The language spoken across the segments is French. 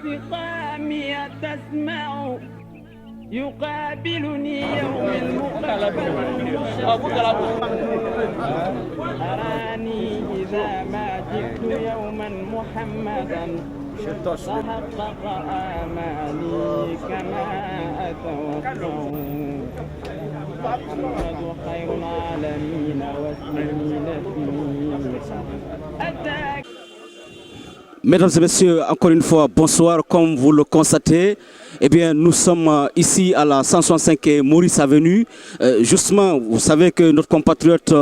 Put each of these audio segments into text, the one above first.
سقامي تسمع يقابلني يوم أراني إذا ما جئت يوما محمدا تحقق آمالي كما أتوقع محمد خير العالمين واسمه أتاك. Mesdames et messieurs, encore une fois, bonsoir. Comme vous le constatez, eh bien, nous sommes ici à la 165 Maurice Avenue. Justement, vous savez que notre compatriote,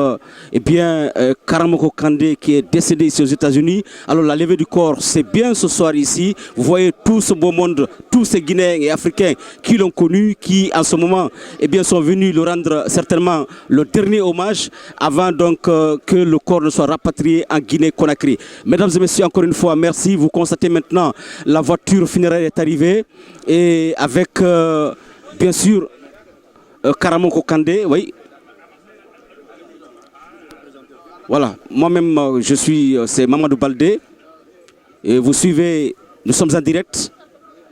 Karamoko Kandé, qui est décédé ici aux États-Unis. Alors, la levée du corps, c'est bien ce soir ici. Vous voyez tout ce beau monde, tous ces Guinéens et Africains qui l'ont connu, qui en ce moment, eh bien, sont venus lui rendre certainement le dernier hommage avant donc que le corps ne soit rapatrié en Guinée-Conakry. Mesdames et messieurs, encore une fois, merci. Vous constatez maintenant la voiture funéraire est arrivée et avec bien sûr Karamoko Kandé, oui. Voilà, moi-même je suis, c'est Mamadou Baldé et vous suivez, nous sommes en direct.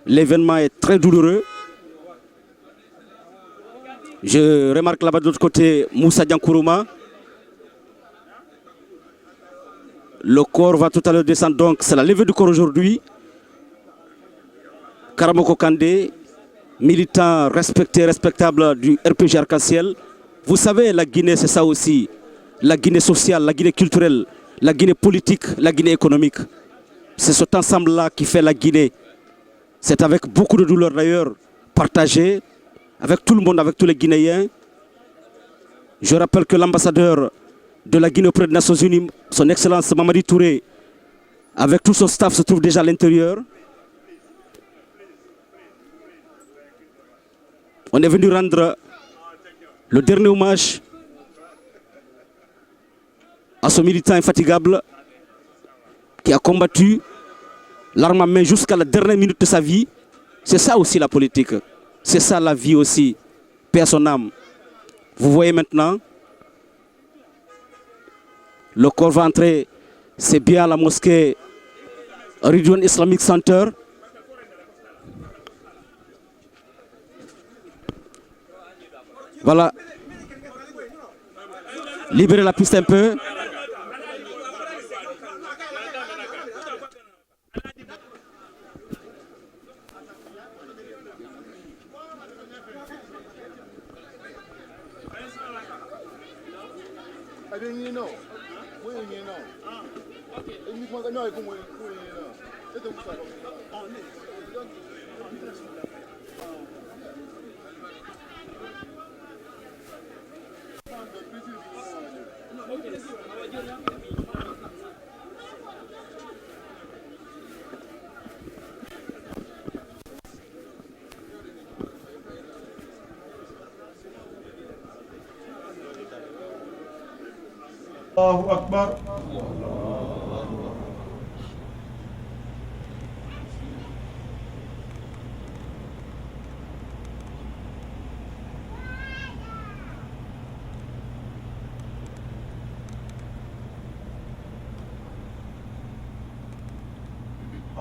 L'événement est très douloureux. Je remarque là-bas de l'autre côté Moussa Diankourouma. Le corps va tout à l'heure descendre, donc c'est la levée du corps aujourd'hui. Karamoko Kandé, militant respecté, respectable du RPG Arc-en-Ciel. Vous savez, la Guinée, c'est ça aussi. La Guinée sociale, la Guinée culturelle, la Guinée politique, la Guinée économique. C'est cet ensemble-là qui fait la Guinée. C'est avec beaucoup de douleur d'ailleurs, partagé, avec tout le monde, avec tous les Guinéens. Je rappelle que l'ambassadeur de la Guinée auprès des Nations Unies, son Excellence Mamadi Touré, avec tout son staff, se trouve déjà à l'intérieur. On est venu rendre le dernier hommage à ce militant infatigable qui a combattu l'arme à main jusqu'à la dernière minute de sa vie. C'est ça aussi la politique. C'est ça la vie aussi. Paix à son âme. Vous voyez maintenant, le corps va entrer, c'est bien à la mosquée Ridwan Islamic Center. Voilà. Libérez la piste un peu. Allahu Akbar.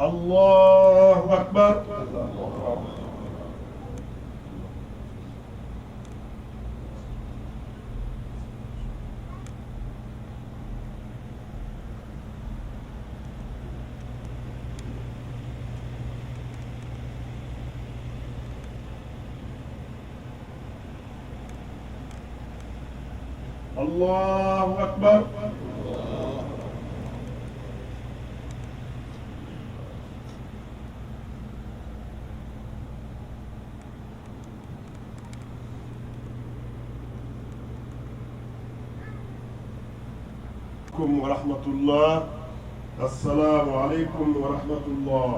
Allahu Akbar. Allahu Akbar. Wa rahmatullah. Assalamu alaikum wa rahmatullah.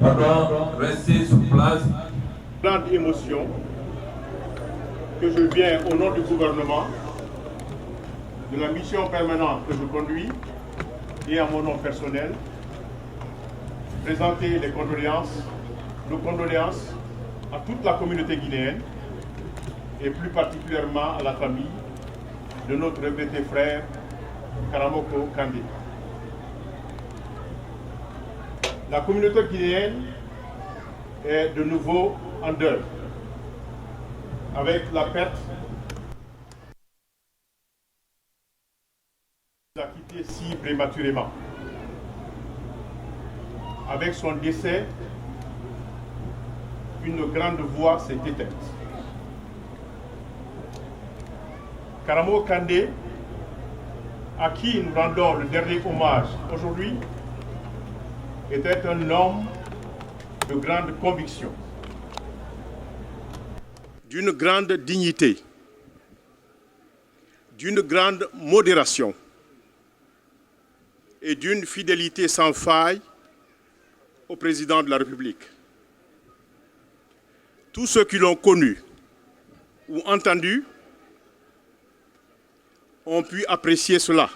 Pardon, restez sur place. Grande émotion que je viens au nom du gouvernement, de la mission permanente que je conduis et à mon nom personnel, présenter les condoléances, nos condoléances à toute la communauté guinéenne et plus particulièrement à la famille de notre regretté frère Karamoko Kandé. La communauté guinéenne est de nouveau en deuil avec la perte a quitté si prématurément. Avec son décès, une grande voix s'est éteinte. Karamoko Kandé, à qui nous rendons le dernier hommage aujourd'hui, était un homme de grande conviction, d'une grande dignité, d'une grande modération et d'une fidélité sans faille au président de la République. Tous ceux qui l'ont connu ou entendu ont pu apprécier cela.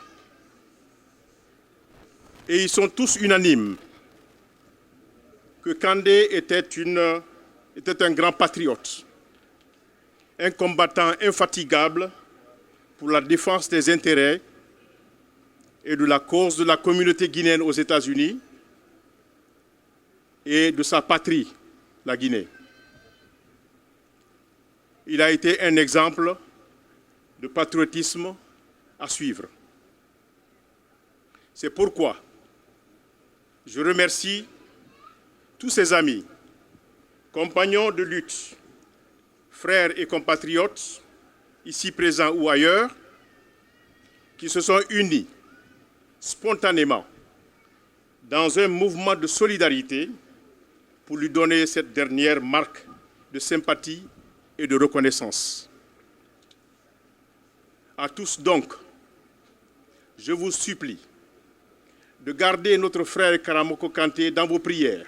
Et ils sont tous unanimes que Kandé était un grand patriote, un combattant infatigable pour la défense des intérêts et de la cause de la communauté guinéenne aux États-Unis et de sa patrie, la Guinée. Il a été un exemple de patriotisme à suivre. C'est pourquoi je remercie tous ses amis, compagnons de lutte, frères et compatriotes, ici présents ou ailleurs, qui se sont unis spontanément dans un mouvement de solidarité pour lui donner cette dernière marque de sympathie et de reconnaissance. À tous donc, je vous supplie de garder notre frère Karamoko Kandé dans vos prières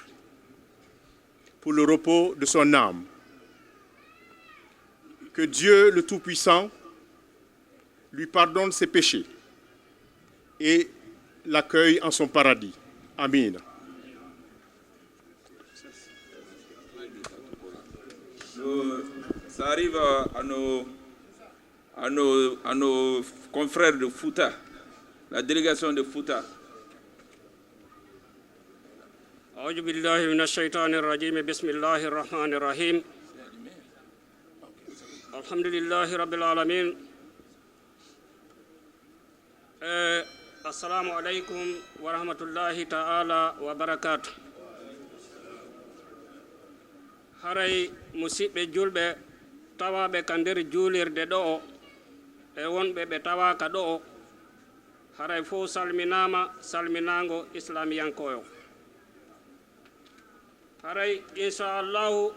pour le repos de son âme. Que Dieu le Tout-Puissant lui pardonne ses péchés et l'accueille en son paradis. Amen. Ça arrive à nos confrères de Fouta, la délégation de Fouta. أعوذ بالله من الشيطان الرجيم بسم الله الرحمن الرحيم الحمد لله رب العالمين السلام عليكم ورحمة الله تعالى وبركاته haray musidɓe julɓe tawaɓe ka nder juulirde ɗo e wonɓe ɓe tawaka ɗo haray fof salminama salminago islamiyankoyo haray inchallahu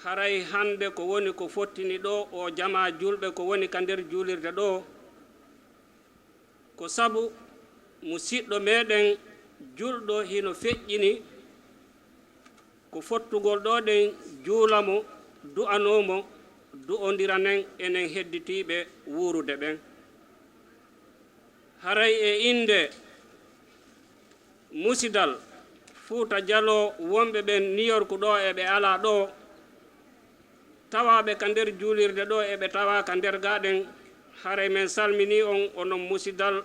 haray hande ko woni ko fottini ɗo o jama julɓe ko woni ka nder juulirde ɗo ko sabu musidɗo meɗen julɗo hino feƴƴini ko fottugol ɗo ɗen juulamo du'anomo du'ondiranen enen hedditiɓe wuurude ɓen haray e inde musidal Fouta Jallo wonɓe ɓen New York ɗo e ɓe ala ɗo tawaɓe ka nder juulirde ɗo e ɓe tawa ka nder gaɗen haray men salmini on onon musidal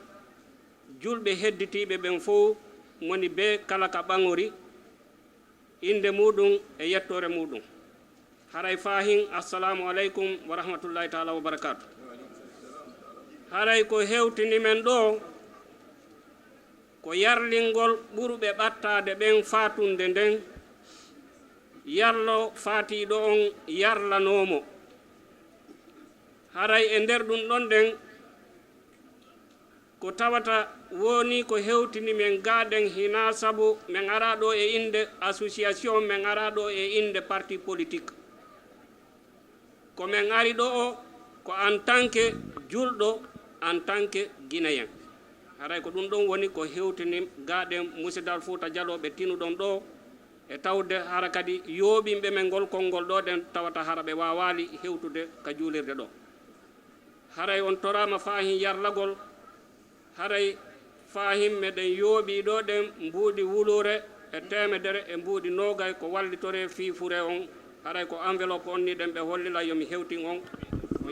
julɓe hedditiɓe ɓen fof moni be kala ka ɓaŋori inde muɗum e yettore muɗum haray fahin assalamu aleykum wa rahmatullahi taala wa barakatu haray ko hewtini men ɗo ko yarlingol ɓurɓe ɓattade ɓen fatunde nden yarlo fatiɗo on yarlanomo haray e nder ɗum ɗon ɗen ko tawata woni ko hewtini men gaɗen hina sabu men ara ɗo e inde association men ara ɗo e inde parti politique ko men ari ɗo o ko en tant que julɗo en tant que guinéen haray ko ɗum ɗon woni ko hewtini gaɗen musidal Fouta Jallo ɓe tinuɗon ɗo e tawde hara kadi yooɓinɓe men ngol konngol ɗo ɗen tawata hara ɓe wawali hewtude ka juulirde ɗo haray on torama fahin yarlagol haray fahim meɗen yooɓi ɗo ɗen mbuuɗi wulure e temedere e mbuuɗi nogay ko wallitore fifure on haray ko enveloppe on ni ɗen ɓe hollila yomi hewtin on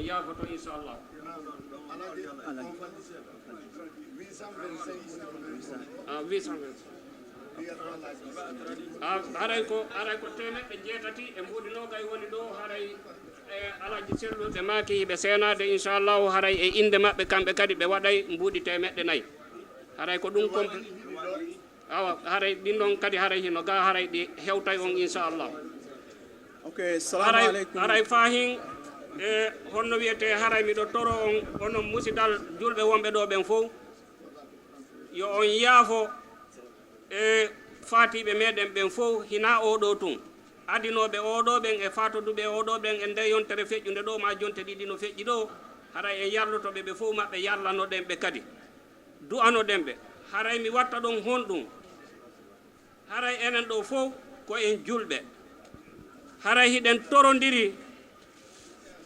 yafoto inchallah haray ko temeɗɗe jeetati e mbuɗinogay woni ɗo haray alaji selluɓe maaki hiɓe senade inchallahu haray e inde maɓɓe kamɓe kadi ɓe waɗay mbuuɗi temeɗɗe nayyi haray ko ɗum awa haray ɗin ɗon kadi haray hino ga haray ɗi hewtay on inchallahu haray fahin e honno wiyete haray miɗo toro on onon musidal julɓe wonɓe ɗo ɓen fof yo on yaafo e fatiɓe meɗen ɓen fof hina oɗo tun adinoɓe oɗo ɓen e fatoduɓe oɗo ɓen e nde yontere feƴƴude ɗo ma jonte ɗiɗi no feƴƴi ɗo haray e yallotoɓe ɓe fof maɓɓe yallanoɗen ɓe kadi du'anoɗen ɓe haray mi watta ɗon honɗum haray enen ɗo fof ko en julɓe haray hiɗen torodiri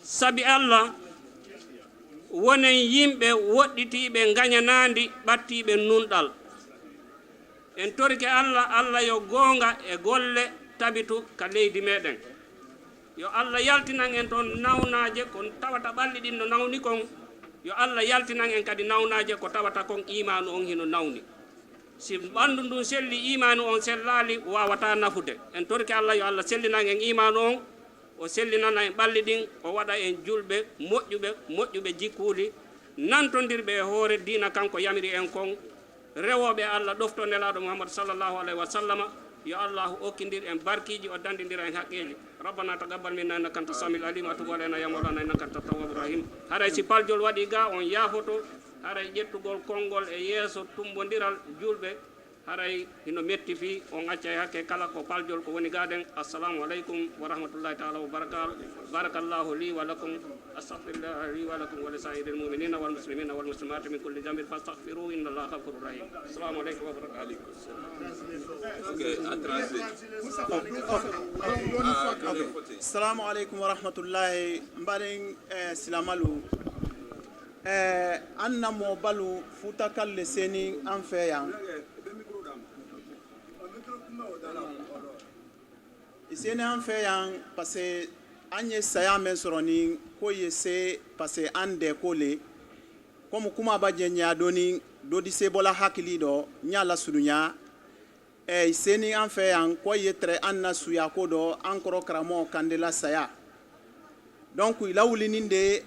sabi Allah wonen yimɓe woɗɗitiɓe gañanandi ɓattiɓe nunɗal en torike Allah yo goonga e golle tabitu ka leydi meɗen yo Allah yaltinan en toon nawnaje ko tawata ɓalli ɗin no nawni kon yo Allah yaltinan en kadi nawnaje ko tawata kon imanu on hino nawni si ɓandu ndun selli imanu on sellali wawata nafude en torike Allah yo Allah sellinan en imanu on o sellinana en ɓalli ɗin o waɗa en julɓe moƴƴuɓe jikkuli nantodirɓe e hoore dina kanko yamiri en kon rewoɓe Allah ɗofto nelaɗo Muhammad sallallahu alayhi wa sallama yo Allah okkidir en barkiji o dandidira en haqqeji rabbana taqabbal minna innaka anta samil alim atub alayna ya mawlana innaka anta tawwabur rahim haray si paljol waɗi ga on yaafoto haray ƴettugol konngol e yeeso tumbodiral julɓe haray hino metti fi on acca e hakke kala ko paljol ko woni gaden assalamu aleykum wa rahmatullahi taala wa barakallahu li wa lakum astaghfirullah li wa lakum wa li sa'iril mu'minina wal muslimina wal muslimati min kulli dhanbin fastaghfiruhu inna allaha ghafurur rahim assalamu aleykum wa barakatuh. Assalamu aleykum wa rahmatullahi mbaɗen silamalu anna mo balu futakalle seni an feyan iseni an feyan parce que an ye saya men sɔrɔ ni ko ye se parce que an de ko le comme kuma ba jɛ ɲa doni dodi se bɔla hakili dɔ ɲa la surunya iseni an fɛ yan ko ye tɛrɛ an na suya ko dɔ an kɔrɔ karamɔgɔ kandela saya donc ila wulinin de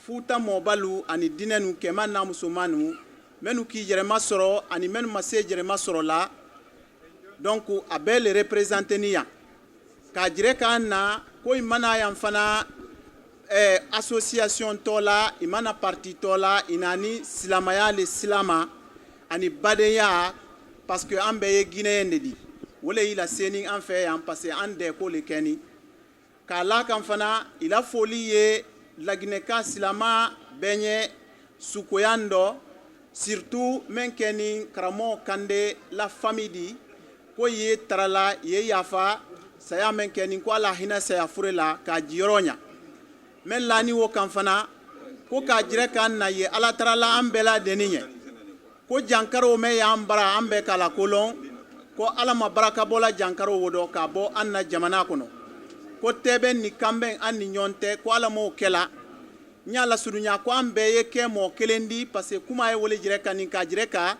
futa mɔbalu ani dinɛnu kɛma na musomanu menu k'i yɛrɛma sɔrɔ ani menu ma se yɛrɛma sɔrɔ la donc a bɛ le représenter ni yan k'a jire k'an na ko i mana yan fana association tɔ la i mana parti tɔ la i na ni silamaya le silama ani badenya parce que an bɛɛ ye guinéen de di o le y'i la seni an fɛ yan parce que an dɛ ko le kɛni k'a la kan fana i la foli ye laginɛka silama bɛɛ ɲɛ sukoyan dɔ surtout min kɛ ni karamɔgɔ kande la famille di ko ye tarala ye yafa saya men kɛ nin ko ala hinɛ saya fure la k'a jiyɔrɔ ɲa men lani wo kan fana ko k'a jire k'an na ye ala tarala an bɛɛ la deni ɲɛ ko jankaro men y'an bara an bɛɛ kala kolon ko ala ma baraka bɔla jankaro wo dɔ k'a bɔ an na jamana kɔnɔ ko tɛbɛn ni kanbɛn an ni ɲɔgɔn tɛ ko ala m'o kɛla n y'a lasurunya ko an bɛɛ ye kɛ mɔgɔ kelen di parce que kuma ye wele jire ka nin k'a jire ka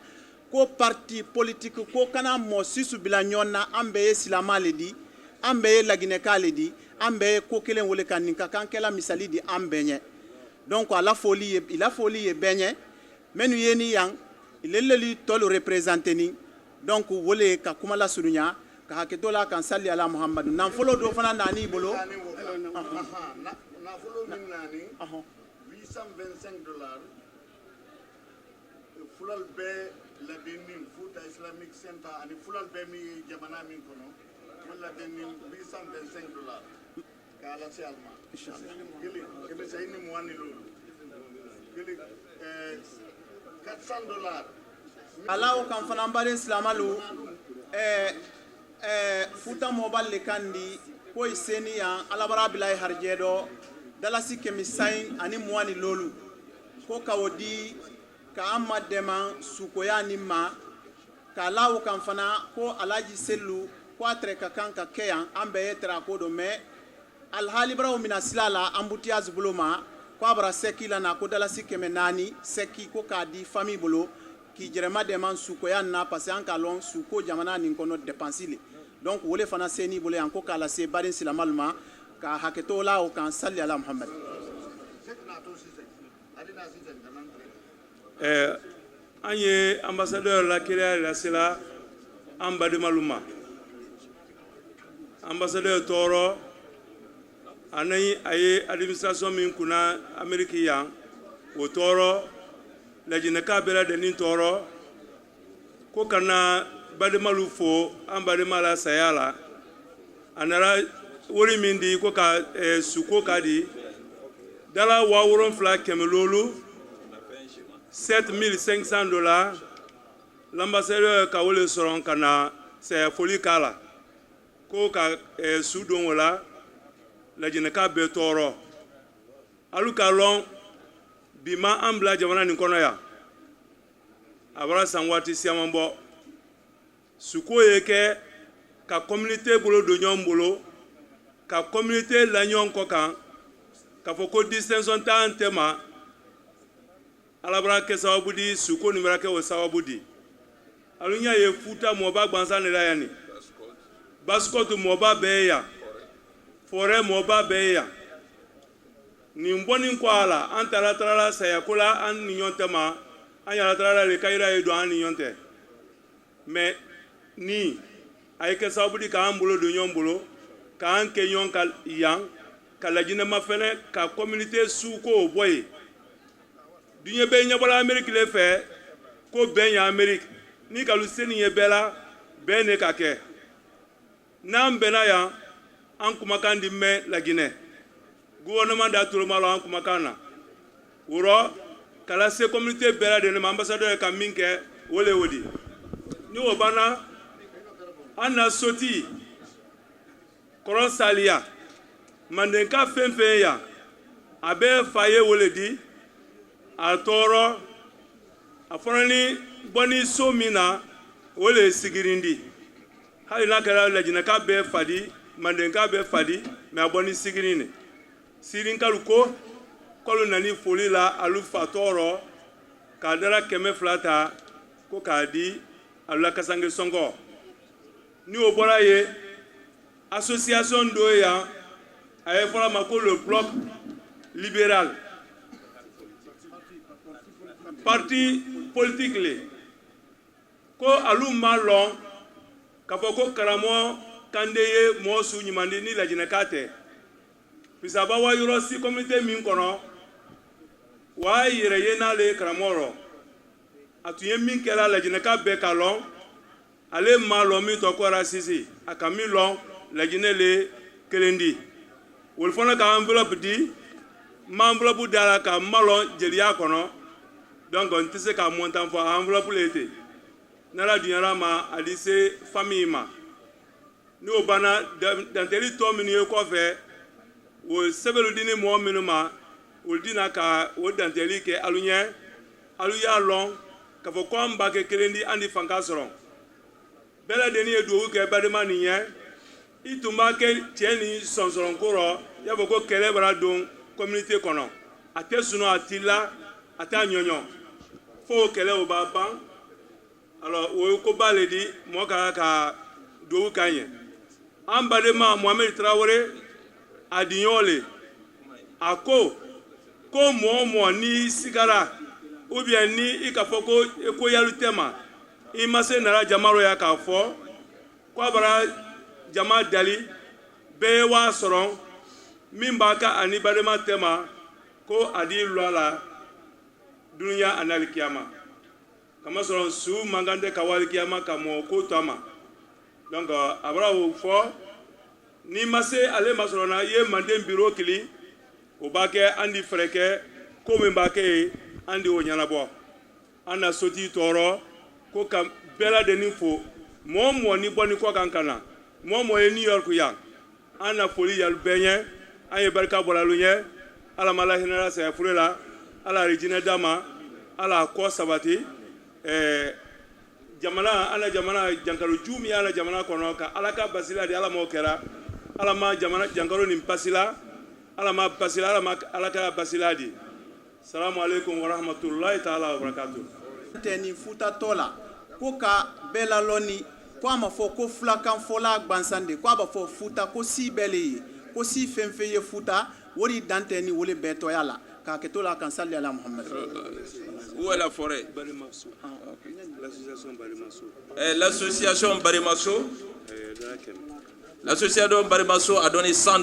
ko parti politique ko kana mɔgɔ sisu bila ɲɔgɔn na an bɛɛ ye silama le di an bɛɛ ye laginɛka le di an bɛɛ ye ko kelen wele ka nin ka kan kɛla misali di an bɛɛ ɲɛ donc i la foli ye bɛɛ ɲɛ minnu ye ni yan ileleli tɔlu représenter ni donc wole ka kuma lasurunya ka hakɛto la kan sali ala muhammadu nafolo dɔ fana nani bolo nafolo min nani $825 fulal bɛɛ ladeni futa islamic center ani fulal bɛɛ min ye jamana min kɔnɔ ladeni $825 kala se alma gili kebe sayni muani lolu gili $400 alawo kan fana mbale islamalu futa mobile le kandi ko iseni yan alabara bilay harjedo dalasi kemi sain ani muani lolu ko kawodi ka amma dema sukoya ni ma ka lawo kan fana ko alaji sellu ko atre ka kan ka keyan ambe etra ko do me alhali brawo mina silala ambutiaz buloma ko abra seki la na ko dalasi keme nani seki ko ka di famille bolo ki jerema de man sukoya na parce que an ka lon suko jamana nin kono dépensile donc wole fana seni bole an ko kala se barin silamalma ka haketo la o kan salli ala muhammad anye ambassadeur la kira la sela ambade maluma ambassadeur toro anayi aye administration min kuna ameriki yan o toro la jinaka bela de nin toro ko kana bade malu fo ambade mala sayala anara wori min di ko ka suko kadi dala wawron fla kemelolu $7,500 l'ambassadeur Kawole Soron kana c'est folie kala ko ka sudon wala la jinaka betoro alu kalon bima ambla jamana ni kono ya abara sangwati siamambo suko yeke ka communauté bolo do nyombolo ka communauté la nyon ko kan ka foko distinction ta antema alabra ke sawabudi suko ni barake o sawabudi alunya ye futa moba gbansa ne la yani baskoto moba beya fore moba beya ni mboni kwala antara trala sayakula an niyontema anya trala le kaira edo an niyonte me ni ay ke sawabudi ka ambulo do nyombolo ka an ke yon kal yang kala jina mafene ka communauté suko boy dunya be nyabola Amerique le fait ko ben ya Amerique ni kalu seni ye bela bene kake nam bena ya an kuma kan di me la Guinée gouvernement da tout malo an kuma kana wuro kala se communauté bela de ambassadeur ka minke wole wodi ni obana ana soti koron salia mandenka fenfe ya abe faye wole di atoro aforani boni somina wole sigirindi halina kala lajina ka be fadi mandenka be fadi me aboni sigirine sirin kaluko kolu nani foli la alu fatoro kadara keme flata ko kadi alu kasange songo ni obora ye association do ya ay fora mako le bloc libéral parti politique le ko alu malon ka foko karamo kandeye mo su nyimandi ni la jinakate pisaba wa yoro si communauté min kono wa yire yena le karamoro atuye min kela la jinaka be kalon ale malo mi to ko rasisi akami lon la jinele kelendi wol fona ka enveloppe di ma enveloppe dala ka malon jelia kono donc on tisse ka montant for enveloppe l'été nala dunyara ma alise famille ma ni obana dans territoire mini ko fe wo sebelu dini mo minuma wo dina ka wo danteli ke alunya aluya long ka fo komba ke kelendi andi fanka soron bela deni edu ke badema niye ituma ke tieni sonsoron koro ya boko kele bara don communauté kono atesuno atila atanyonyo fo kele o baba alors wo ko baledi mo ka do kanye ambadema Mohamed Traoré adignole ako ko mo ni sigara ou bien ni ikafoko eko yalu tema imase nara jamaro ya ka fo ko bara jama dali be wa soron mimba ka ani badema tema ko adi lwala dunya anal kiyama kama soron su mangande kawal kiyama kamo ko tama donc abra wo fo ni mase ale masorona ye mandem bureau kili o bake andi freke ko me bake andi o nyana bo ana soti toro ko kam bela de ninfo mo ni boni ko kankana mo e New York ya ana foli yal benye aye barka bolalunye ala mala hinara sa furela ala regina dama ala ko sabati jamana ala jamana jankaru jumi ala jamana kono ka ala ka basila di ala mo kera ala ma jamana jankaru ni pasila ala ma basila ala ka basila di. Assalamu alaikum wa rahmatullahi ta'ala wa barakatuh. teni futa tola ko ka bela loni ko ama fo ko flakan fola gbansande ko aba fo futa ko si bele ko si fenfeye futa wori danteni wole beto yala ka ke tola kan salli ala Muhammad. Où est la forêt? L'association Barimasso. L'association Barimasso a donné $100.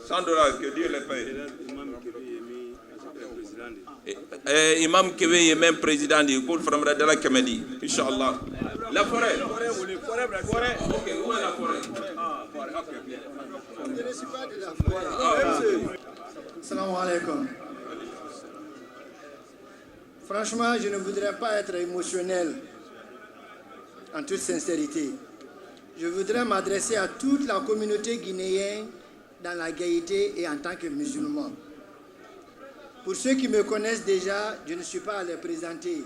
$100, que Dieu les paye. Imam Kébé est même président du Cour Framra de la Kemedi. Inch'Allah. La forêt. Ok, où est la forêt? Salam alaikum. Franchement, je ne voudrais pas être émotionnel, en toute sincérité. Je voudrais m'adresser à toute la communauté guinéenne dans la gaieté et en tant que musulman. Pour ceux qui me connaissent déjà, je ne suis pas à les présenter.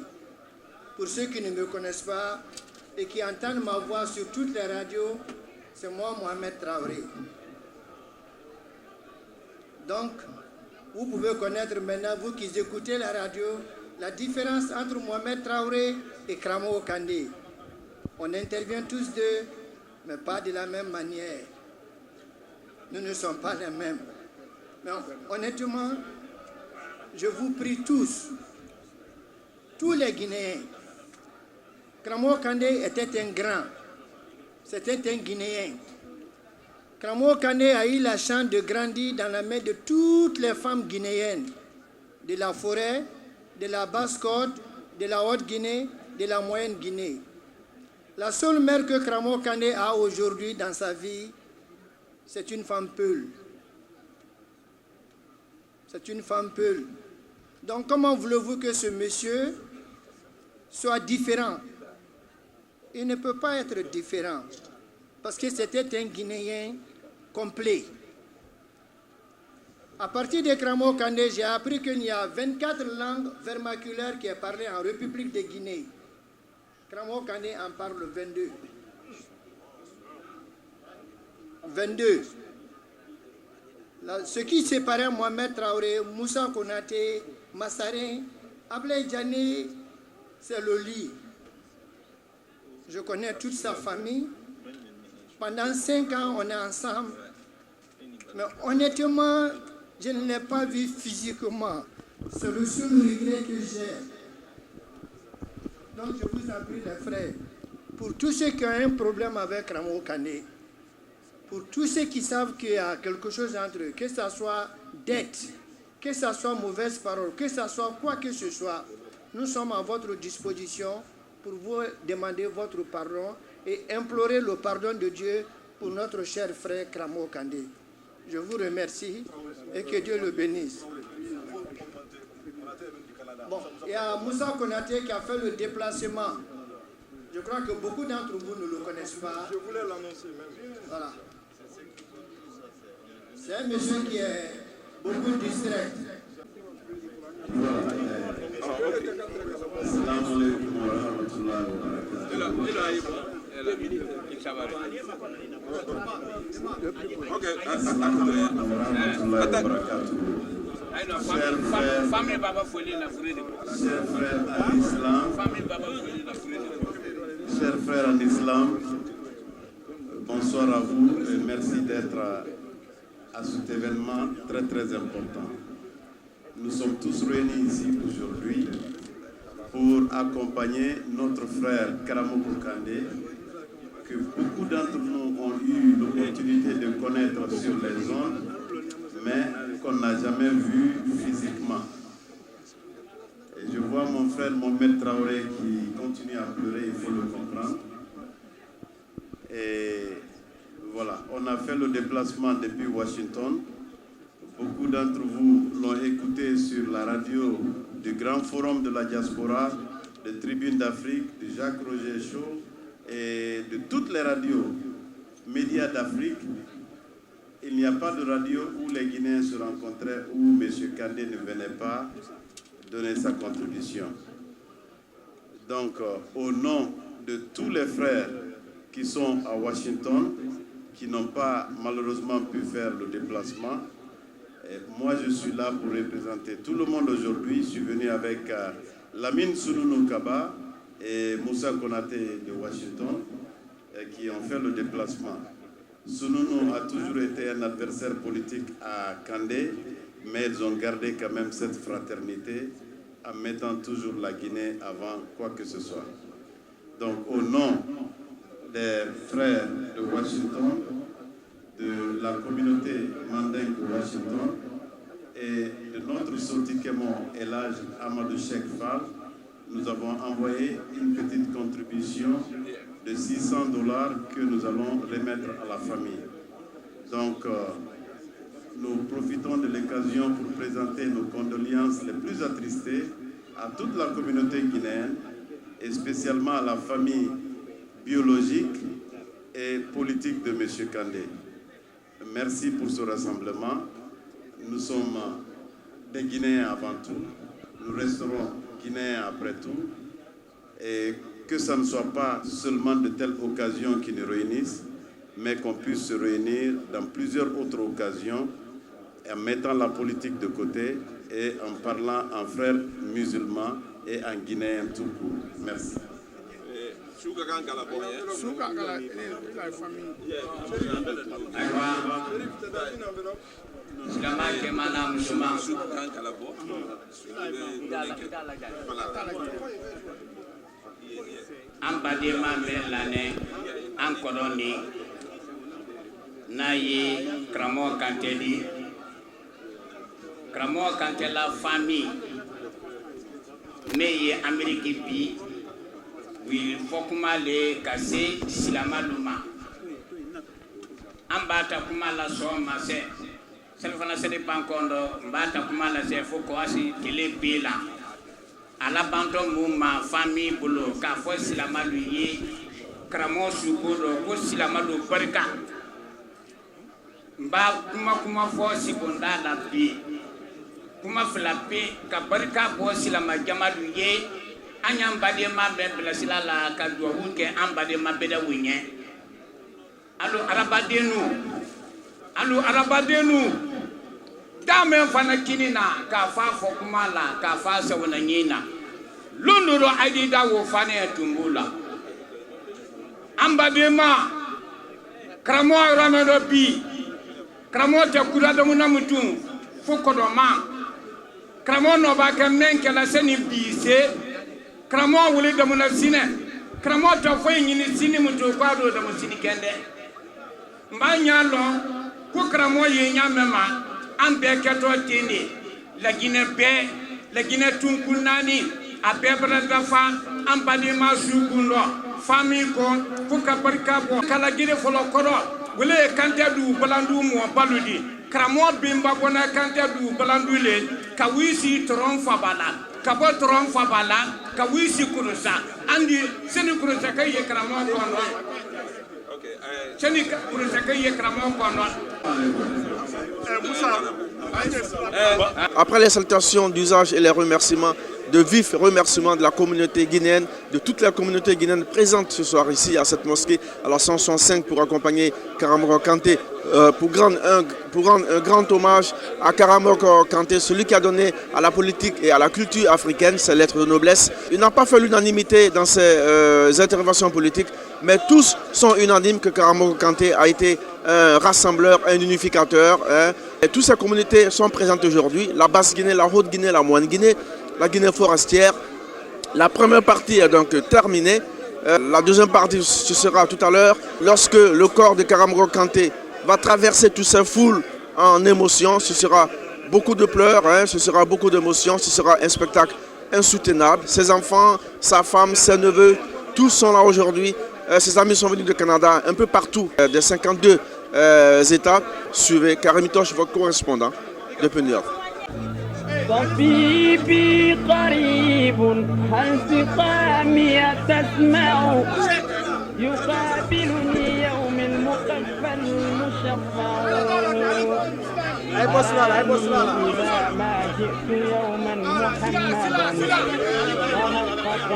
Pour ceux qui ne me connaissent pas et qui entendent ma voix sur toutes les radios, c'est moi, Mohamed Traoré. Donc, vous pouvez connaître maintenant, vous qui écoutez la radio, la différence entre Mohamed Traoré et Kramo Kandé. On intervient tous deux, mais pas de la même manière. Nous ne sommes pas les mêmes. Mais honnêtement, je vous prie tous les Guinéens. Kramo Kandé était un grand, c'était un Guinéen. Kramo Kandé a eu la chance de grandir dans la main de toutes les femmes guinéennes, de la forêt, de la Basse-Côte, de la Haute-Guinée, de la Moyenne-Guinée. La seule mère que Kramo Kandé a aujourd'hui dans sa vie, c'est une femme peule. C'est une femme peule. Donc comment voulez-vous que ce monsieur soit différent? Il ne peut pas être différent, parce que c'était un Guinéen complet. À partir de Kramo Kandé, j'ai appris qu'il y a 24 langues vernaculaires qui sont parlées en République de Guinée. Kramo Kandé en parle 22. 22. Ce qui séparait Mohamed Traoré, Moussa Konaté, Massarin, Ablaye Diané, c'est le lit. Je connais toute sa famille. Pendant 5 ans, on est ensemble. Mais honnêtement, je ne l'ai pas vu physiquement. C'est le seul regret que j'ai. Donc je vous en prie, les frères, pour tous ceux qui ont un problème avec Kramo Kandé, pour tous ceux qui savent qu'il y a quelque chose entre eux, que ce soit dette, que ce soit mauvaise parole, que ce soit quoi que ce soit, nous sommes à votre disposition pour vous demander votre pardon et implorer le pardon de Dieu pour notre cher frère Kramo Kandé. Je vous remercie et que Dieu le bénisse. Bon, il y a Moussa Konaté qui a fait le déplacement. Je crois que beaucoup d'entre vous ne le connaissent pas. Je voulais l'annoncer même. Voilà. C'est un monsieur qui est beaucoup distrait. Chers frères en islam, bonsoir à vous et merci d'être à cet événement très très important. Nous sommes tous réunis ici aujourd'hui pour accompagner notre frère Kramo Kandé, que beaucoup d'entre nous ont eu l'opportunité de connaître sur les zones, mais qu'on n'a jamais vu physiquement. Et je vois mon frère Mohamed Traoré qui continue à pleurer, il faut le comprendre. Et voilà, on a fait le déplacement depuis Washington. Beaucoup d'entre vous l'ont écouté sur la radio du Grand Forum de la Diaspora, de Tribune d'Afrique, de Jacques Roger Chaud et de toutes les radios, médias d'Afrique. Il n'y a pas de radio où les Guinéens se rencontraient, où M. Kandé ne venait pas donner sa contribution. Donc, au nom de tous les frères qui sont à Washington, qui n'ont pas malheureusement pu faire le déplacement, et moi je suis là pour représenter tout le monde aujourd'hui. Je suis venu avec Lamine Soulounou Kaba et Moussa Konaté de Washington qui ont fait le déplacement. Soulounou a toujours été un adversaire politique à Kandé, mais ils ont gardé quand même cette fraternité en mettant toujours la Guinée avant quoi que ce soit. Donc au nom des frères de Washington, de la communauté mandingue de Washington et de notre Sotikémon Elhadj Amadou Cheikh Fall, nous avons envoyé une petite contribution de $600 que nous allons remettre à la famille. Donc, nous profitons de l'occasion pour présenter nos condoléances les plus attristées à toute la communauté guinéenne et spécialement à la famille biologique et politique de M. Kandé. Merci pour ce rassemblement. Nous sommes des Guinéens avant tout. Nous resterons Guinéens après tout. Et que ça ne soit pas seulement de telles occasions qui nous réunissent, mais qu'on puisse se réunir dans plusieurs autres occasions en mettant la politique de côté et en parlant en frères musulmans et en Guinéen tout court. Merci. Ambadema Melane, Ankoloni, Naye, Kramo Kanteli, Kramo Kantela famille, mais Amérique bi, oui, Fokuma le Kase, Silama Luma. Ambata Kumala Soma se, Selfana Sede Pankondo, Mbata Kumala se Fokoasi, Tele Bila. À l'abandon mouma famille bolo ka fo silama luye kramo sukodo ko silama do barka mba kuma fo sibonda la bi kuma flape ka barka bo silama jamalu ye anyam bade ma be bla silala ka do hunke ambade ma beda wunye allo arabadenu dame fana kinina ka fa fo kuma la ka fa se wona nyina lunduro aidida wo fane tumbula ambadema kramo ramado bi kramo te kura do munamutum foko do ma kramo no ba ka menke la seni bise kramo wuli do munasine kramo to fo nyini sini mutu kwado do musini kende mbanya lo ko kramo ye nyamema ambe keto tini la Guinée tunkunani a bebra dafa ambani masukundo famille ko fuka barka bo kala Guinée folo kodo wele kante du balandu mo baludi kramo bimba bona kante du balandu le kawisi tron fabala kabo tron fabala kawisi kurusa andi seni kurusa kay kramo kono seni kurusa kay kramo kono. Après les salutations d'usage et les remerciements, de vifs remerciements de la communauté guinéenne, de toute la communauté guinéenne présente ce soir ici à cette mosquée, à la 165 pour accompagner Karamoko Kanté, pour rendre un grand hommage à Karamoko Kanté, celui qui a donné à la politique et à la culture africaine ses lettres de noblesse. Il n'a pas fait l'unanimité dans ses interventions politiques, mais tous sont unanimes que Karamoko Kanté a été un rassembleur, un unificateur. Et toutes ces communautés sont présentes aujourd'hui, la Basse-Guinée, la Haute-Guinée, la Moyenne-Guinée, la Guinée forestière. La première partie est donc terminée. La deuxième partie, ce sera tout à l'heure, lorsque le corps de Karamoko Kanté va traverser toutes ces foules en émotion. Ce sera beaucoup de pleurs, ce sera beaucoup d'émotions, ce sera un spectacle insoutenable. Ses enfants, sa femme, ses neveux, tous sont là aujourd'hui. Ses amis sont venus du Canada, un peu partout, des 52 États. Suivez Karim Toch, votre correspondant depuis New York. طبيبي قريب هل سقامي تسمع يقابلني يوم المقفى المشفع إذا ما جئت يوما محمدا تحقق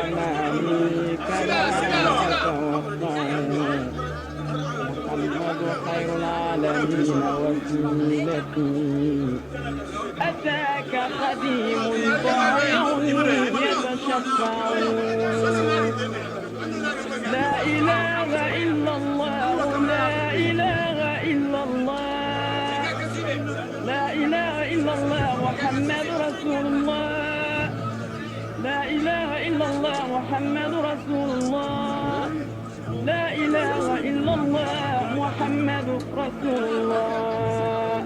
آمالي كما توقعوا محمد خير العالمين وسيلتي أتاك خديم ضائع ينفع لا إله إلا الله لا إله إلا الله لا إله إلا الله محمد رسول الله لا إله إلا الله محمد رسول الله لا إله إلا الله محمد رسول الله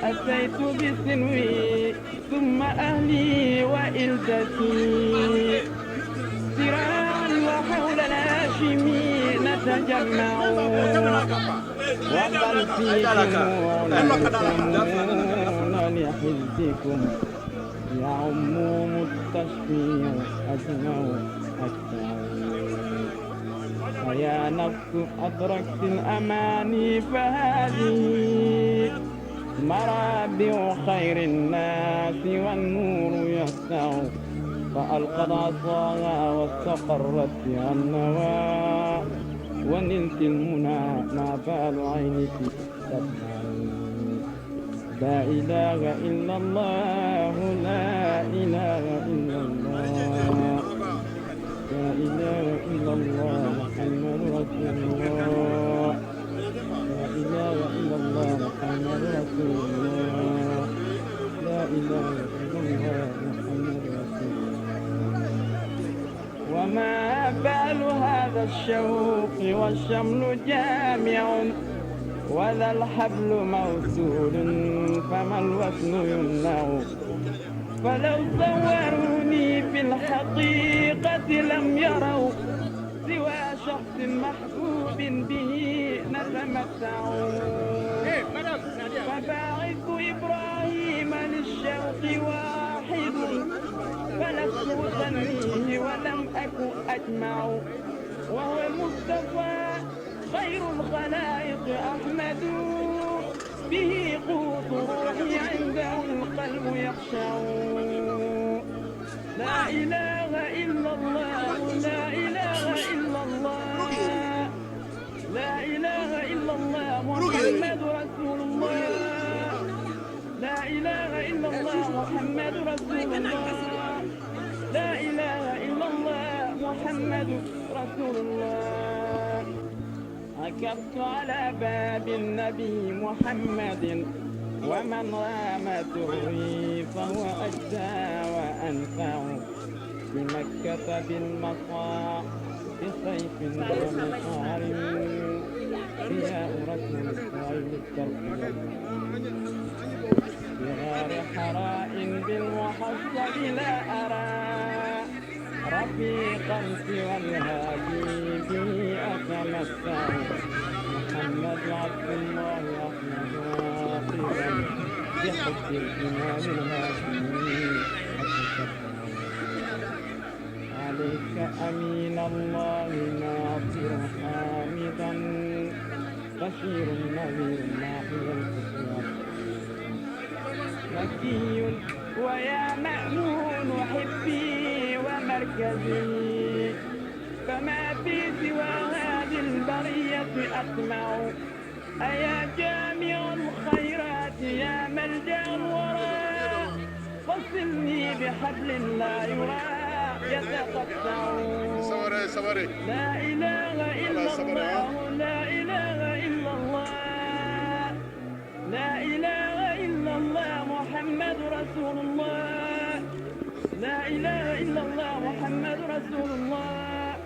أتيت بسنوي ثم أهلي وإلدتي سراعا وحول الهاشمي نتجمع وقلبي دموع يهتمون لحزبكم يعم مستشفي أجمع فيا نفس أدركت الأماني فهذه مرابع خير الناس والنور يسطع فألقت عصاها واستقرت فيها النوى ونلت المنى ما بال عينك تدمع لا إله إلا الله لا إله إلا الله لا إله إلا الله محمد رسول الله لا إله إلا الله محمد رسول الله لا إله إلا الله محمد رسول الله وما بال هذا الشوق والشمل جامع وذا الحبل موصول فما الوصل يمنع فلو صوروني في الحقيقة لم يروا سوى شخص محبوب به نتمتع فباعث إبراهيم للشوق واحد فلست أغنيه ولم أكن أجمع وهو المصطفى خير الخلائق أحمد به قوت روحي عنده القلب يخشع لا إله إلا الله لا إله إلا الله لا إله إلا الله محمد رسول الله لا إله إلا الله محمد رسول الله لا إله إلا الله محمد رسول الله عكفت على باب النبي محمد ومن رام تغري فهو أجزى وأنفع بمكة بالمصاع بسيف ومطار رياء رسول الصائب الترقية بغار حراء بالمحصب لا أرى رفيقا سوى الهادي به أتمتع محمد عبد الله أحمد واقفا بحب الإمام الهاشمي عليك أمين الله ناصر حامدا بشير نذير ناحي الكفر مكي ويا مأمون حبي ومركزي فما في سوى هذه البرية أطمع أيا جامع الخيرات يا ملجأ الورى فصلني بحبل لا يرى يتقطع لا إله إلا الله لا إله إلا الله لا إله إلا الله محمد رسول الله لا إله إلا الله محمد رسول الله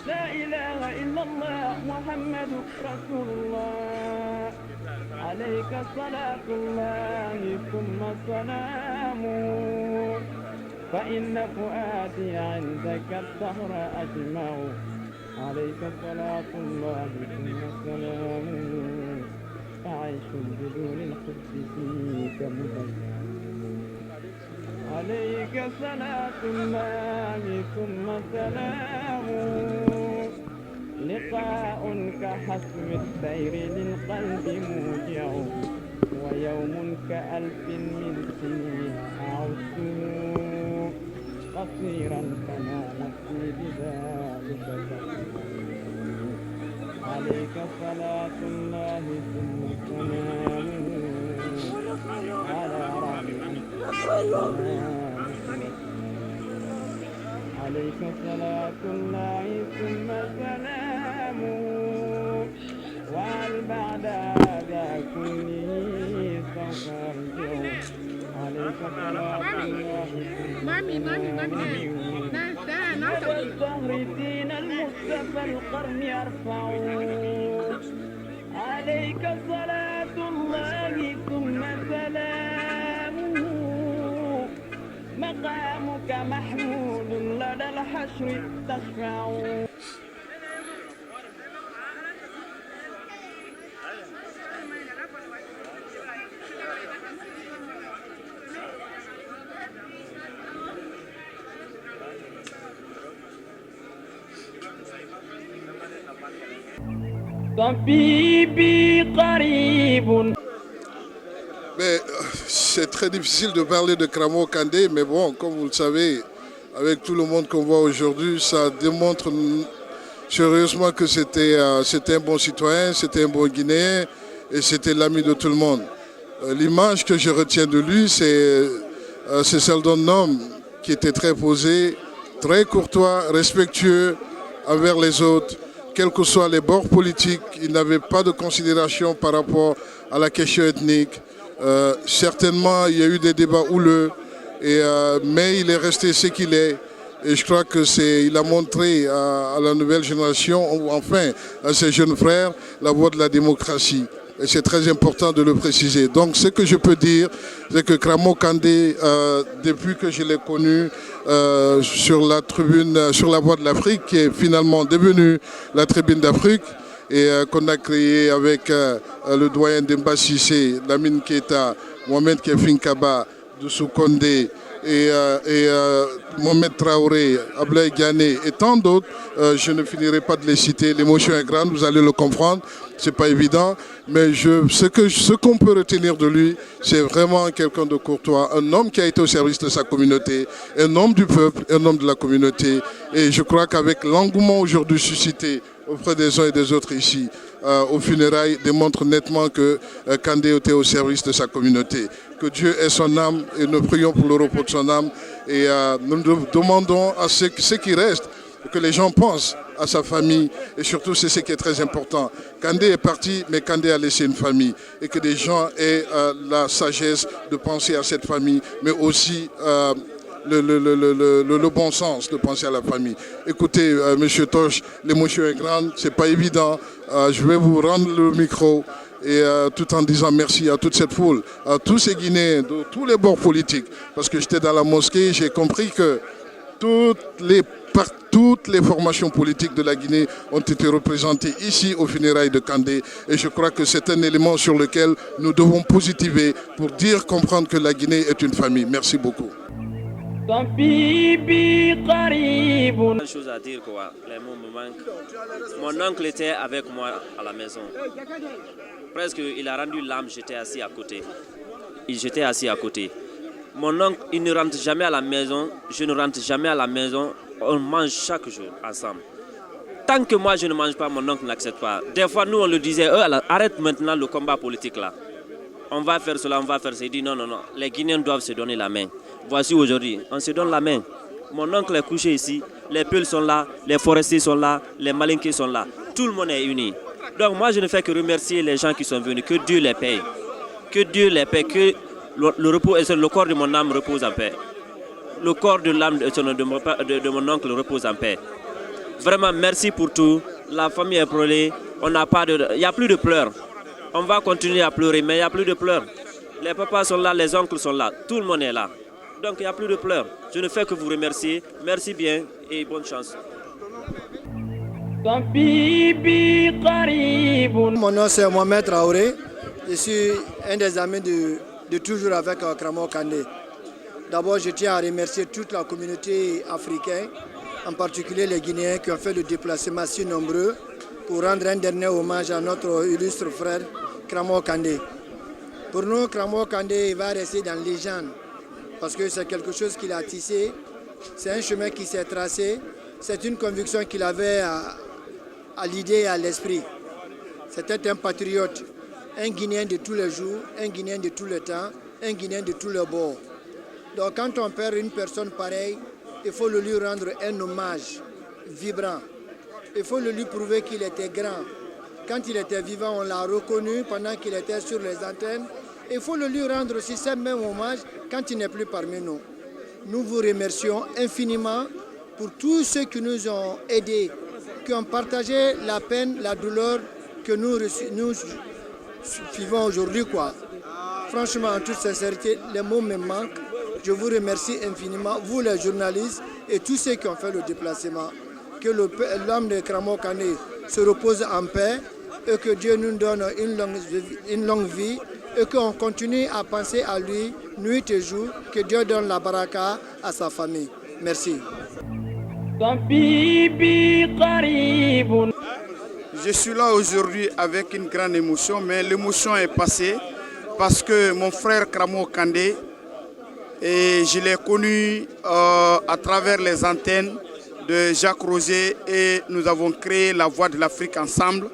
لا إله إلا الله محمد رسول الله عليك صلاة الله ثم سلامه فإن فؤادي عندك الدهر أجمع عليك صلاة الله ثم سلامه فعيش بدون الحب فيك مضيع عليك صلاة الله ثم سلامه لقاء كحسم السير للقلب موجع ويوم كألف من سنين أعده قصيرا كما نفسي بذلك عليك صلاة الله ثم سلامه على رحمة عليك صلاة الله ثم سلامه وهل بعد هذا كله سوف أرجع عليك صلاة الله والدهر دين المصطفى القرن يرفع عليك صلاة الله ثم سلامه مقامك محمود لدى الحشر تشفع. Mais c'est très difficile de parler de Kramo Kandé, mais bon, comme vous le savez, avec tout le monde qu'on voit aujourd'hui, ça démontre sérieusement que c'était un bon citoyen, c'était un bon Guinéen et c'était l'ami de tout le monde. L'image que je retiens de lui, c'est celle d'un homme qui était très posé, très courtois, respectueux envers les autres. Quels que soient les bords politiques, il n'avait pas de considération par rapport à la question ethnique. Certainement, il y a eu des débats houleux, mais il est resté ce qu'il est. Et je crois qu'il a montré à la nouvelle génération, ou enfin à ses jeunes frères, la voie de la démocratie. Et c'est très important de le préciser. Donc ce que je peux dire, c'est que Kramo Kandé, depuis que je l'ai connu sur la tribune, sur la Voix de l'Afrique, qui est finalement devenue la Tribune d'Afrique, et qu'on a créé avec le doyen Demba Cissé, Lamine Keita, Mohamed Kefin Kaba, Doussou Kondé, et Mohamed Traoré, Ablaye Ghané et tant d'autres, je ne finirai pas de les citer. L'émotion est grande, vous allez le comprendre, c'est pas évident, mais ce qu'on peut retenir de lui, c'est vraiment quelqu'un de courtois, un homme qui a été au service de sa communauté, un homme du peuple, un homme de la communauté. Et je crois qu'avec l'engouement aujourd'hui suscité auprès des uns et des autres ici, aux funérailles, démontre nettement que Kandé était au service de sa communauté. Que Dieu ait son âme et nous prions pour le repos de son âme. Et nous demandons à ceux qui restent que les gens pensent à sa famille. Et surtout, c'est ce qui est très important. Kandé est parti, mais Kandé a laissé une famille. Et que les gens aient la sagesse de penser à cette famille, mais aussi le bon sens de penser à la famille. Écoutez, Monsieur Toche, l'émotion est grande, c'est pas évident. Je vais vous rendre le micro et tout en disant merci à toute cette foule, à tous ces Guinéens, de tous les bords politiques. Parce que j'étais dans la mosquée, j'ai compris que toutes les formations politiques de la Guinée ont été représentées ici aux funérailles de Kandé. Et je crois que c'est un élément sur lequel nous devons positiver pour comprendre que la Guinée est une famille. Merci beaucoup. Une chose à dire, quoi. Les mots me manquent. Mon oncle était avec moi à la maison. Presque, il a rendu l'âme, j'étais assis à côté. J'étais assis à côté. Mon oncle, il ne rentre jamais à la maison. Je ne rentre jamais à la maison. On mange chaque jour ensemble. Tant que moi, je ne mange pas, mon oncle n'accepte pas. Des fois, nous, on le disait, arrête maintenant le combat politique là. On va faire cela, on va faire ça. Il dit non, non, non. Les Guinéens doivent se donner la main. Voici aujourd'hui, on se donne la main. Mon oncle est couché ici, les Peuls sont là, les forestiers sont là, les Malinqués sont là. Tout le monde est uni. Donc moi, je ne fais que remercier les gens qui sont venus. Que Dieu les paye. Que Dieu les paye. Que le corps de mon âme repose en paix. Le corps de l'âme de mon oncle repose en paix. Vraiment, merci pour tout. La famille est brûlée. Il n'y a plus de pleurs. On va continuer à pleurer, mais il n'y a plus de pleurs. Les papas sont là, les oncles sont là. Tout le monde est là. Donc il n'y a plus de pleurs. Je ne fais que vous remercier. Merci bien et bonne chance. Mon nom c'est Mohamed Traoré. Je suis un des amis de toujours avec Kramo Kandé. D'abord, je tiens à remercier toute la communauté africaine, en particulier les Guinéens qui ont fait le déplacement si nombreux pour rendre un dernier hommage à notre illustre frère Kramo Kandé. Pour nous, Kramo Kandé va rester dans les légende parce que c'est quelque chose qu'il a tissé, c'est un chemin qui s'est tracé, c'est une conviction qu'il avait à l'idée et à l'esprit. C'était un patriote, un Guinéen de tous les jours, un Guinéen de tous les temps, un Guinéen de tous les bords. Donc quand on perd une personne pareille, il faut le lui rendre un hommage vibrant. Il faut le lui prouver qu'il était grand. Quand il était vivant, on l'a reconnu pendant qu'il était sur les antennes. Il faut le lui rendre aussi ce même hommage quand il n'est plus parmi nous. Nous vous remercions infiniment pour tous ceux qui nous ont aidés, qui ont partagé la peine, la douleur que nous vivons aujourd'hui, quoi. Franchement, en toute sincérité, les mots me manquent. Je vous remercie infiniment, vous les journalistes et tous ceux qui ont fait le déplacement. Que l'âme de Kramo Kandé se repose en paix et que Dieu nous donne une longue vie et qu'on continue à penser à lui nuit et jour. Que Dieu donne la baraka à sa famille. Merci. Je suis là aujourd'hui avec une grande émotion, mais l'émotion est passée parce que mon frère Kramo Kandé, et je l'ai connu à travers les antennes de Jacques Roger et nous avons créé la Voix de l'Afrique ensemble.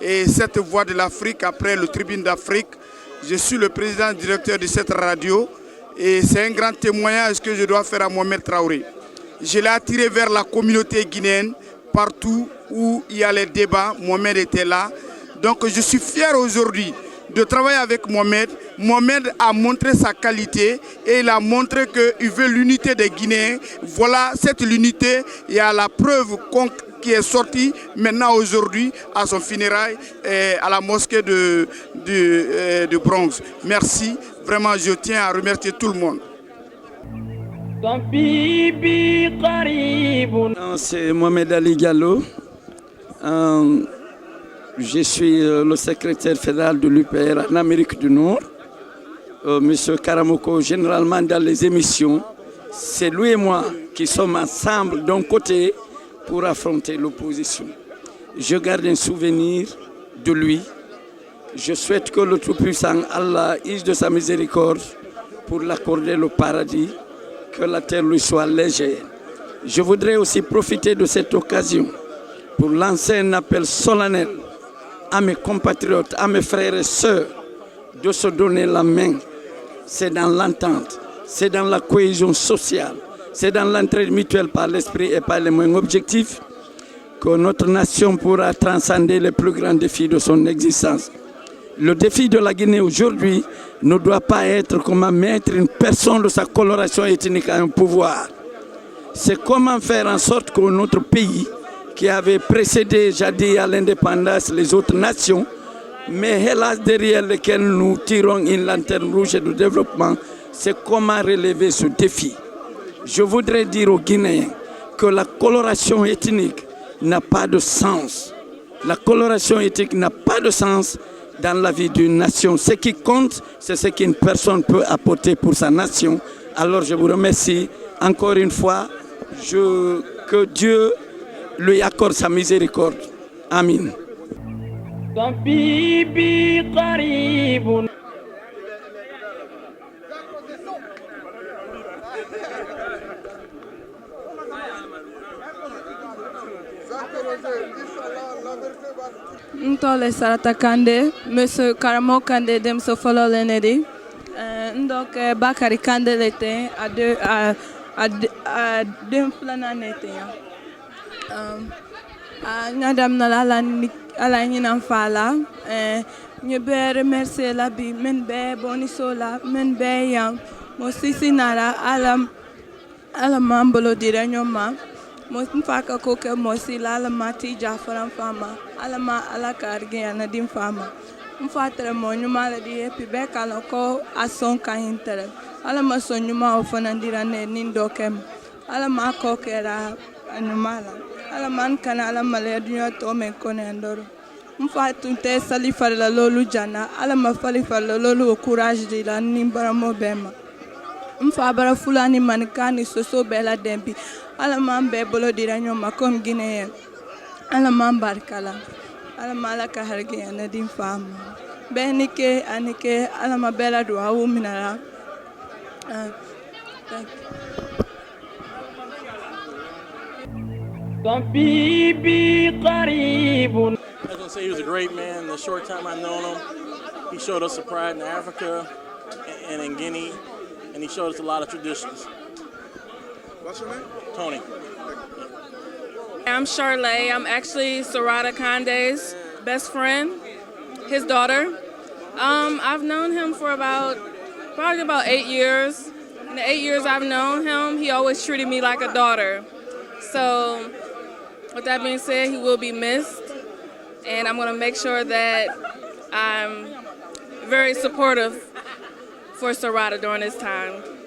Et cette Voix de l'Afrique, après le Tribune d'Afrique, je suis le président directeur de cette radio et c'est un grand témoignage que je dois faire à Mohamed Traoré. Je l'ai attiré vers la communauté guinéenne, partout où il y a les débats, Mohamed était là. Donc je suis fier aujourd'hui de travailler avec Mohamed. Mohamed a montré sa qualité et il a montré qu'il veut l'unité des Guinéens. Voilà cette unité, il y a la preuve qui est sortie maintenant aujourd'hui à son funérail à la mosquée de Bronx. Merci, vraiment je tiens à remercier tout le monde. C'est Mohamed Ali Gallo. Je suis le secrétaire fédéral de l'UPR en Amérique du Nord. Monsieur Karamoko, généralement dans les émissions, c'est lui et moi qui sommes ensemble d'un côté pour affronter l'opposition. Je garde un souvenir de lui. Je souhaite que le Tout-Puissant Allah use de sa miséricorde pour l'accorder le paradis, que la terre lui soit légère. Je voudrais aussi profiter de cette occasion pour lancer un appel solennel à mes compatriotes, à mes frères et sœurs, de se donner la main. C'est dans l'entente, c'est dans la cohésion sociale, c'est dans l'entraide mutuelle par l'esprit et par les moyens objectifs que notre nation pourra transcender les plus grands défis de son existence. Le défi de la Guinée aujourd'hui ne doit pas être comment mettre une personne de sa coloration ethnique à un pouvoir. C'est comment faire en sorte que notre pays, qui avait précédé jadis à l'indépendance les autres nations, mais hélas derrière lesquelles nous tirons une lanterne rouge de développement, c'est comment relever ce défi. Je voudrais dire aux Guinéens que la coloration ethnique n'a pas de sens. La coloration ethnique n'a pas de sens dans la vie d'une nation. Ce qui compte, c'est ce qu'une personne peut apporter pour sa nation. Alors je vous remercie encore une fois. Que Dieu lui accorde sa miséricorde. Amin. Ntole Sarata Kandé, Monsieur Kramo Kandé dem so follow lenedi. Donc Bakari Kandé l'était à deux plans n'était. Madame Nala ala ñinan fala ñu be remercier la bi men be bonisola men be yang mo sisi nara ala mambolo dire ñoma mo faka ko ke mo sila ala mati jafaran fama ala karge ana dim fama mfatre mo ñuma la di epi be kala ko ason ka intere ala ma so ñuma o fanandira ne nindo kem ala ma ko kera animala ala man kana ala male dunya to men konendoro mfa tunte sali farla lolu jana ala ma fali farla lolu courage de la nimbara mo bema mfa bara fulani man kani soso bela dembi ala man be bolo dira nyoma kom Guinée ala man barkala ala mala ka harge na dim fam benike anike ala ma bela do awu minara thank you. As I say, he was a great man. In the short time I've known him, he showed us a pride in Africa and in Guinea, and he showed us a lot of traditions. What's your name? Tony. I'm Charlay. I'm actually Sarada Kande's best friend, his daughter. I've known him for probably about 8 years. In the 8 years I've known him, he always treated me like a daughter. So, with that being said, he will be missed, and I'm going to make sure that I'm very supportive for Sarada during this time.